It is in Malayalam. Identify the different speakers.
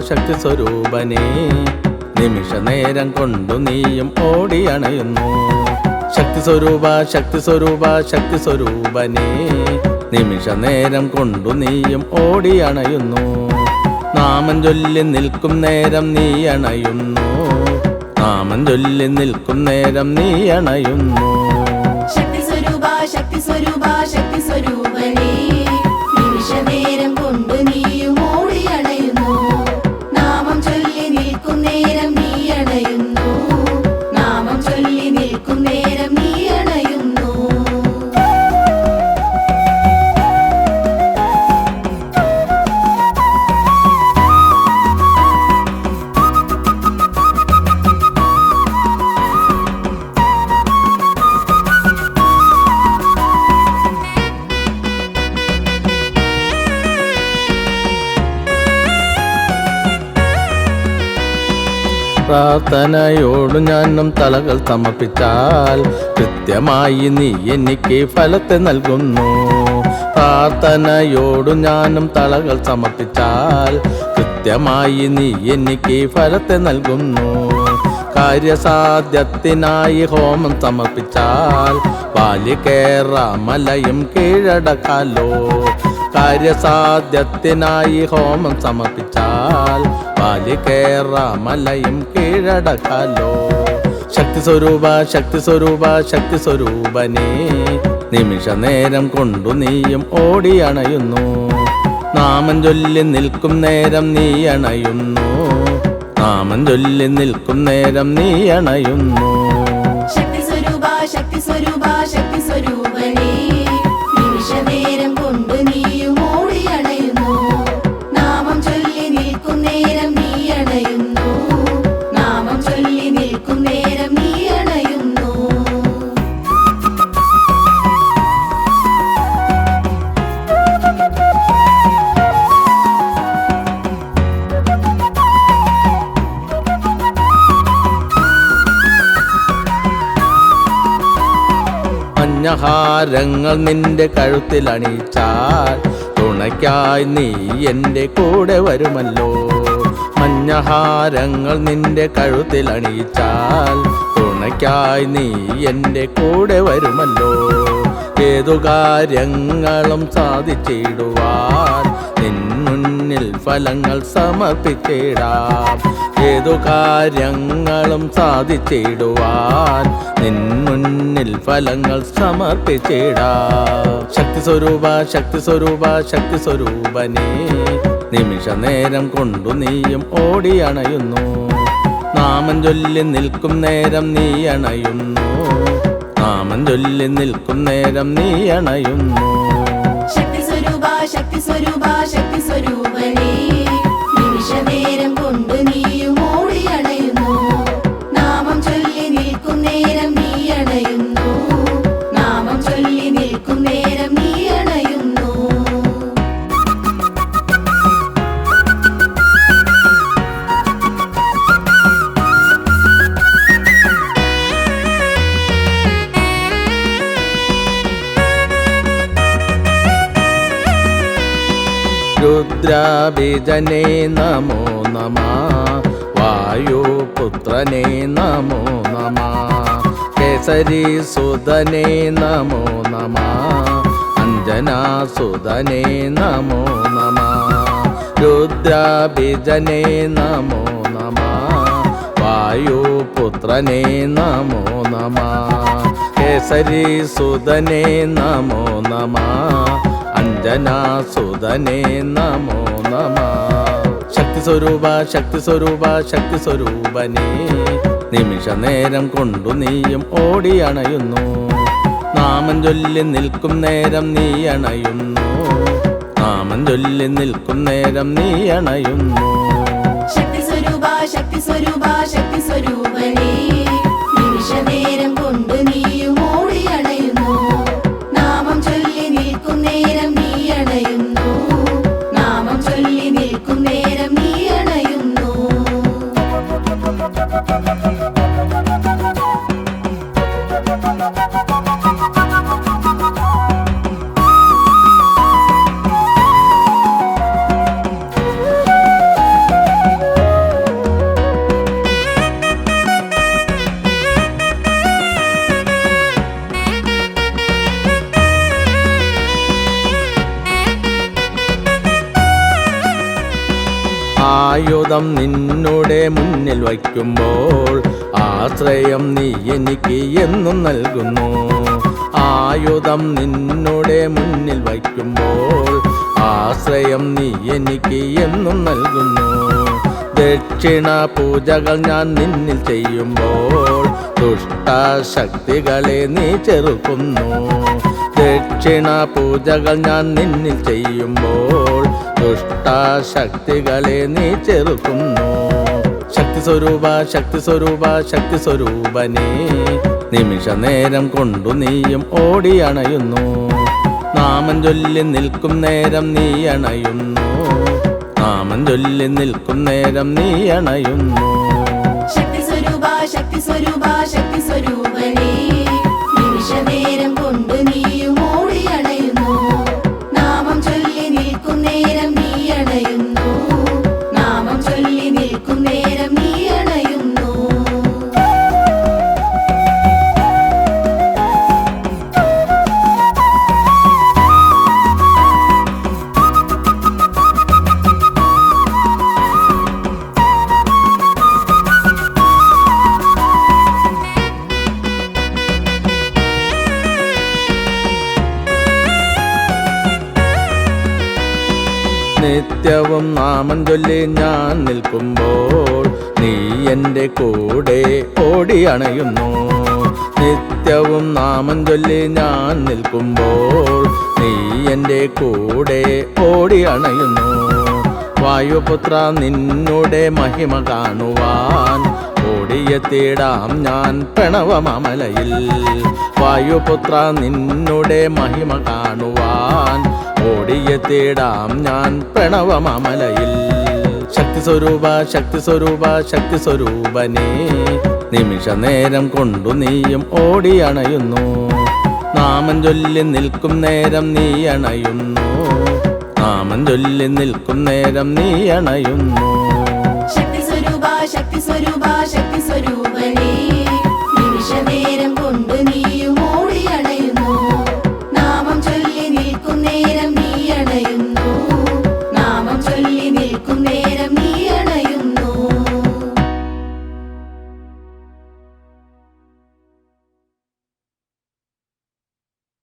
Speaker 1: ശക്തി സ്വരൂപനേ നിമിഷ നേരം കൊണ്ടു നീയും ഓടിയണയുന്നു. ശക്തി സ്വരൂപനേ നിമിഷ നേരം കൊണ്ടു നീയും ഓടിയണയുന്നു. നാമം ചൊല്ലി നിൽക്കും നേരം നീ അണയുന്നു. നാമം ചൊല്ലി നിൽക്കും നേരം നീ അണയുന്നു.
Speaker 2: ശക്തി സ്വരൂപനേ നിമിഷ നേരം കൊണ്ട് നീയും ഓടിയണയുന്നു. നാമം ചൊല്ലി നിൽക്കും നേരം നീ അണയുന്നു. നാമം ചൊല്ലി നിൽക്കും നേരം നീ അണയുന്നു.
Speaker 1: പ്രാർത്ഥനയോടു ഞാനും തലകൾ സമർപ്പിച്ചാൽ കൃത്യമായി നീ എനിക്ക് ഫലത്തെ നൽകുന്നു. പ്രാർത്ഥനയോടു ഞാനും തലകൾ സമർപ്പിച്ചാൽ കൃത്യമായി നീ എനിക്ക് ഫലത്തെ നൽകുന്നു. കാര്യസാധ്യത്തിനായി ഹോമം സമർപ്പിച്ചാൽ വാലി കേറാമലയും കീഴടക്കാലോ. കാര്യസാധ്യത്തിനായി ഹോമം സമർപ്പിച്ചാൽ വാലി കേറാമലയും കീഴടക്കാലോ. ശക്തി സ്വരൂപനേ നിമിഷ നേരം കൊണ്ടു നീയും ഓടിയണയുന്നു. നാമം ചൊല്ലി നിൽക്കും നേരം നീ അണയുന്നു. നാമം ചൊല്ലി നിൽക്കും നേരം നീ അണയുന്നു.
Speaker 2: ശക്തി സ്വരൂപനേ നിമിഷ നേരം കൊണ്ട് നീയും ഓടിയണയുന്നു. നാമം ചൊല്ലി നിൽക്കും നേരം നീ അണയുന്നു. നാമം ചൊല്ലി നിൽക്കും നേരം നീ അണയുന്നു.
Speaker 1: മഞ്ഞഹാരങ്ങൾ നിന്റെ കഴുത്തിലണിച്ചാൽ തുണയ്ക്കായി നീ എൻ്റെ കൂടെ വരുമല്ലോ. മഞ്ഞഹാരങ്ങൾ നിന്റെ കഴുത്തിലണിച്ചാൽ തുണയ്ക്കായി നീ എൻ്റെ കൂടെ വരുമല്ലോ. ഏതു കാര്യങ്ങളും സാധിച്ചിടുവാൻ നിൻ മുന്നിൽ ഫലങ്ങൾ സമർപ്പിച്ചിടാം. ഏതു കാര്യങ്ങളും സാധിച്ചിടുവാൻ നിൻ മുന്നിൽ ഫലങ്ങൾ സമർപ്പിച്ചിടാം. ശക്തി സ്വരൂപനേ നിമിഷ നേരം കൊണ്ടു നീയും ഓടിയണയുന്നു. നാമം ചൊല്ലി നിൽക്കും നേരം നീ അണയുന്നു. നാമം ചൊല്ലി നിൽക്കും നേരം നീ അണയുന്നു.
Speaker 2: ശക്തി സ്വരൂപനേ നിമിഷ നേരം കൊണ്ട് നീയും ഓടിയണയുന്നു. നാമം ചൊല്ലി നിൽക്കും നേരം നീ അണയുന്നു. നാമം ചൊല്ലി നിൽക്കും നേരം നീ അണയുന്നു.
Speaker 1: രുദ്രാഭിജനേ നമോ നമഃ. വായുപുത്രനേ നമോ നമഃ. കേസരി സുതനേ നമോ നമഃ. അഞ്ജനാസുതനേ നമോ നമഃ. രുദ്രാഭിജനേ നമോ നമഃ. വായുപുത്രനേ നമോ നമഃ. കേസരി സുതനേ നമോ നമഃ. അഞ്ജനാസുതനേ നമോ നമഃ. ശക്തി സ്വരൂപനേ നിമിഷ നേരം കൊണ്ടു നീയും ഓടിയണയുന്നു. നാമം ചൊല്ലി നിൽക്കും നേരം നീ അണയുന്നു. നാമം ചൊല്ലി നിൽക്കും നേരം നീ അണയുന്നു.
Speaker 2: ശക്തി ശക്തി സ്വരൂപനേ നിമിഷനേരം കൊണ്ട് നീയും ഓടി അണയുന്നു നാമം ചൊല്ലി നിൽക്കും നേരം നീ അണയുന്നു നാമം ചൊല്ലി നിൽക്കും നേരം നീ അണയുന്നു
Speaker 1: ആയുധം നിന്നുടെ മുന്നിൽ വയ്ക്കുമ്പോൾ ആശ്രയം നീ എനിക്ക് എന്നും നൽകുന്നു ആയുധം നിന്നുടെ മുന്നിൽ വയ്ക്കുമ്പോൾ ആശ്രയം നീ എനിക്ക് എന്നും നൽകുന്നു ദക്ഷിണ പൂജകൾ ഞാൻ നിന്നിൽ ചെയ്യുമ്പോൾ ദുഷ്ടശക്തികളെ നീ ചെറുക്കുന്നു ദക്ഷിണ പൂജകൾ ഞാൻ നിന്നിൽ ചെയ്യുമ്പോൾ ദുഷ്ടശക്തികളെ നീ ചെറുക്കുന്നു ശക്തി സ്വരൂപ ശക്തി സ്വരൂപ ശക്തി സ്വരൂപനേ നിമിഷ നേരം കൊണ്ടു നീയും ഓടി അണയുന്നു നാമം ചൊല്ലി നിൽക്കും നേരം നീ അണയുന്നു നാമം ചൊല്ലി നിൽക്കും നേരം നീ അണയുന്നു
Speaker 2: ശക്തി സ്വരൂപ ശക്തി സ്വരൂപ ശക്തി സ്വരൂപനേ നിമിഷനേരം കൊണ്ട് നീയും ഓടി അണയുന്നു നാമം ചൊല്ലി നിൽക്കും നേരം നീ അണയുന്നു നാമം ചൊല്ലി നിൽക്കും നേരം നീ അണയുന്നു
Speaker 1: നിത്യവും നാമം ചൊല്ലി ഞാൻ നിൽക്കുമ്പോൾ നീ എൻ്റെ കൂടെ ഓടി അണയുന്നു നിത്യവും നാമം ചൊല്ലി ഞാൻ നിൽക്കുമ്പോൾ നീ എൻ്റെ കൂടെ ഓടി അണയുന്നു വായുപുത്ര നിന്നുടെ മഹിമ കാണുവാൻ ഓടിയെത്തിടാം ഞാൻ പ്രണവമലയിൽ വായുപുത്ര നിന്നുടെ മഹിമ കാണുവാൻ ഓടിയെത്തിടാം ഞാൻ പ്രണവമലയിൽ ശക്തി സ്വരൂപ ശക്തി സ്വരൂപ ശക്തി സ്വരൂപനേ നിമിഷ നേരം കൊണ്ടു നീയും ഓടി അണയുന്നു നാമം ചൊല്ലി നിൽക്കും നേരം നീ അണയുന്നു നാമം ചൊല്ലി നിൽക്കും നേരം നീ അണയുന്നു
Speaker 2: ശക്തി സ്വരൂപ ശക്തി സ്വരൂപ ശക്തി സ്വരൂപ